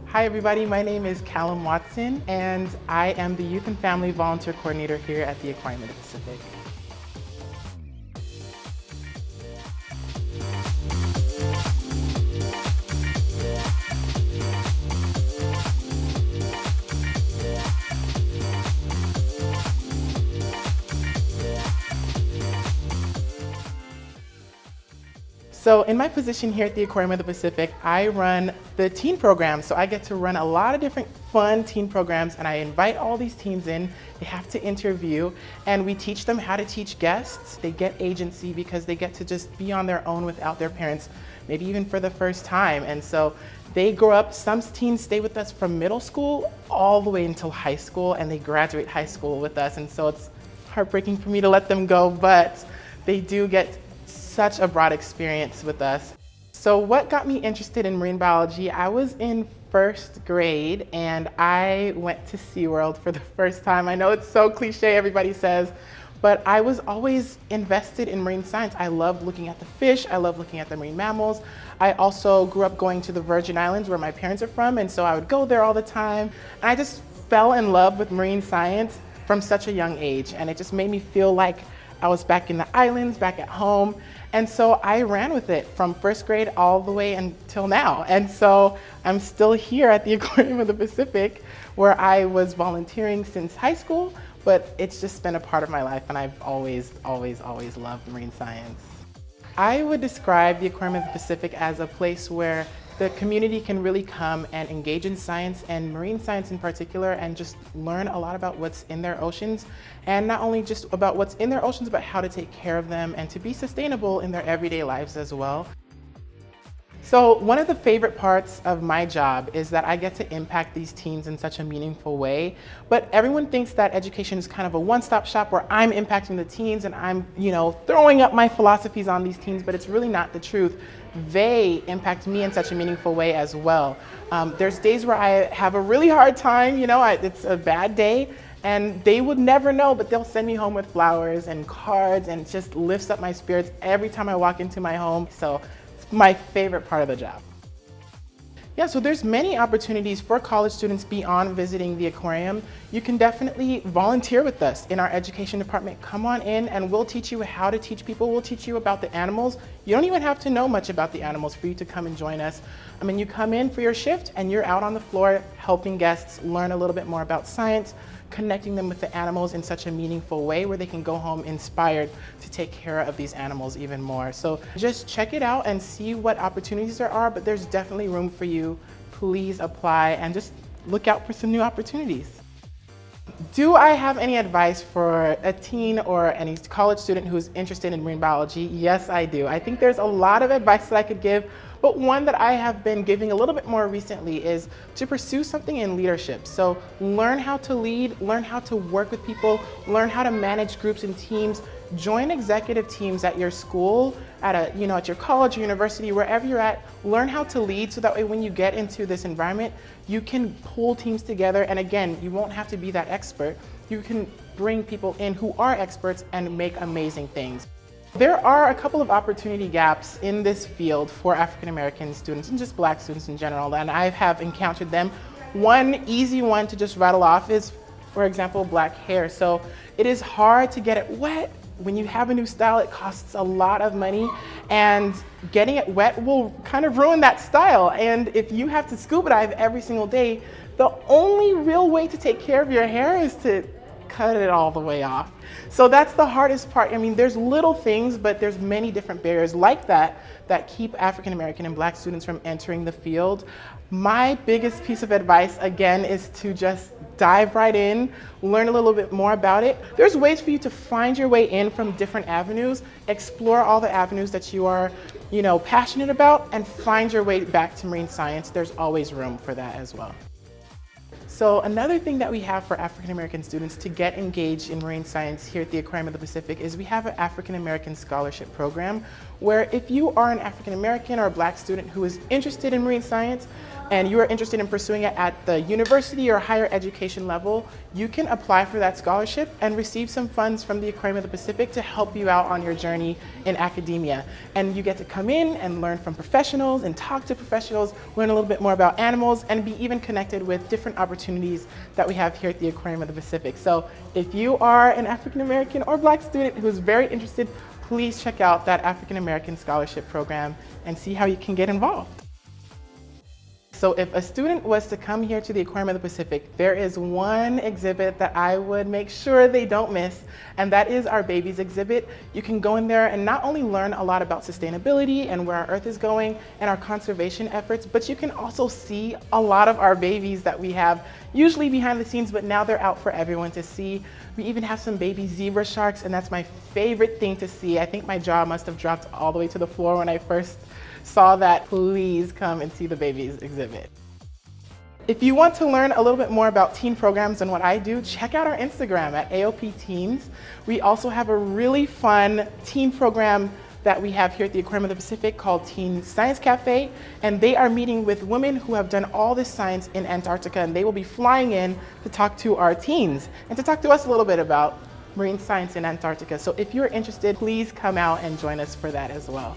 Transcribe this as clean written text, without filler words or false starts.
Hi everybody, my name is Callum Watson and I am the Youth and Family Volunteer Coordinator here at the Aquarium of the Pacific. So in my position here at the Aquarium of the Pacific, I run the teen program. So I get to run a lot of different fun teen programs and I invite all these teens in. They have to interview and we teach them how to teach guests. They get agency because they get to just be on their own without their parents, maybe even for the first time. And so they grow up, some teens stay with us from middle school all the way until high school and they graduate high school with us. And so it's heartbreaking for me to let them go, but they do get such a broad experience with us. So what got me interested in marine biology, I was in first grade and I went to SeaWorld for the first time. I know it's so cliche, everybody says, but I was always invested in marine science. I loved looking at the fish, I loved looking at the marine mammals. I also grew up going to the Virgin Islands where my parents are from, and so I would go there all the time. And I just fell in love with marine science from such a young age, and it just made me feel like I was back in the islands, back at home. And so I ran with it from first grade all the way until now. And so I'm still here at the Aquarium of the Pacific where I was volunteering since high school, but it's just been a part of my life and I've always loved marine science. I would describe the Aquarium of the Pacific as a place where the community can really come and engage in science and marine science in particular and just learn a lot about what's in their oceans, and not only just about what's in their oceans but how to take care of them and to be sustainable in their everyday lives as well. So one of the favorite parts of my job is that I get to impact these teens in such a meaningful way. But everyone thinks that education is kind of a one-stop shop where I'm impacting the teens and I'm, throwing up my philosophies on these teens, but it's really not the truth. They impact me in such a meaningful way as well. There's days where I have a really hard time, it's a bad day, and they would never know, but they'll send me home with flowers and cards, and it just lifts up my spirits every time I walk into my home. So it's my favorite part of the job. Yeah, so there's many opportunities for college students beyond visiting the aquarium. You can definitely volunteer with us in our education department. Come on in and we'll teach you how to teach people. We'll teach you about the animals. You don't even have to know much about the animals for you to come and join us. You come in for your shift and you're out on the floor helping guests learn a little bit more about science, connecting them with the animals in such a meaningful way where they can go home inspired to take care of these animals even more. So just check it out and see what opportunities there are, but there's definitely room for you. Please apply and just look out for some new opportunities. Do I have any advice for a teen or any college student who's interested in marine biology? Yes, I do. I think there's a lot of advice that I could give, but one that I have been giving a little bit more recently is to pursue something in leadership. So learn how to lead, learn how to work with people, learn how to manage groups and teams, join executive teams at your school, at your college or university, wherever you're at. Learn how to lead so that way when you get into this environment, you can pull teams together. And again, you won't have to be that expert. You can bring people in who are experts and make amazing things. There are a couple of opportunity gaps in this field for African American students and just Black students in general, and I have encountered them. One easy one to just rattle off is, for example, black hair. So it is hard to get it wet. When you have a new style, it costs a lot of money, and getting it wet will kind of ruin that style. And if you have to scuba dive every single day, the only real way to take care of your hair is to cut it all the way off. So that's the hardest part. There's little things, but there's many different barriers like that keep African American and Black students from entering the field. My biggest piece of advice, again, is to just dive right in, learn a little bit more about it. There's ways for you to find your way in from different avenues, explore all the avenues that you are, passionate about, and find your way back to marine science. There's always room for that as well. So another thing that we have for African American students to get engaged in marine science here at the Aquarium of the Pacific is we have an African American scholarship program where if you are an African American or a Black student who is interested in marine science, and you are interested in pursuing it at the university or higher education level, you can apply for that scholarship and receive some funds from the Aquarium of the Pacific to help you out on your journey in academia. And you get to come in and learn from professionals and talk to professionals, learn a little bit more about animals, and be even connected with different opportunities that we have here at the Aquarium of the Pacific. So if you are an African American or Black student who's very interested, please check out that African American Scholarship Program and see how you can get involved. So if a student was to come here to the Aquarium of the Pacific, there is one exhibit that I would make sure they don't miss, and that is our babies exhibit. You can go in there and not only learn a lot about sustainability and where our Earth is going and our conservation efforts, but you can also see a lot of our babies that we have usually behind the scenes, but now they're out for everyone to see. We even have some baby zebra sharks, and that's my favorite thing to see. I think my jaw must have dropped all the way to the floor when I first saw that. Please come and see the babies exhibit. If you want to learn a little bit more about teen programs and what I do, check out our Instagram at AOP Teens. We also have a really fun teen program that we have here at the Aquarium of the Pacific called Teen Science Cafe, and they are meeting with women who have done all this science in Antarctica, and they will be flying in to talk to our teens and to talk to us a little bit about marine science in Antarctica. So if you're interested, please come out and join us for that as well.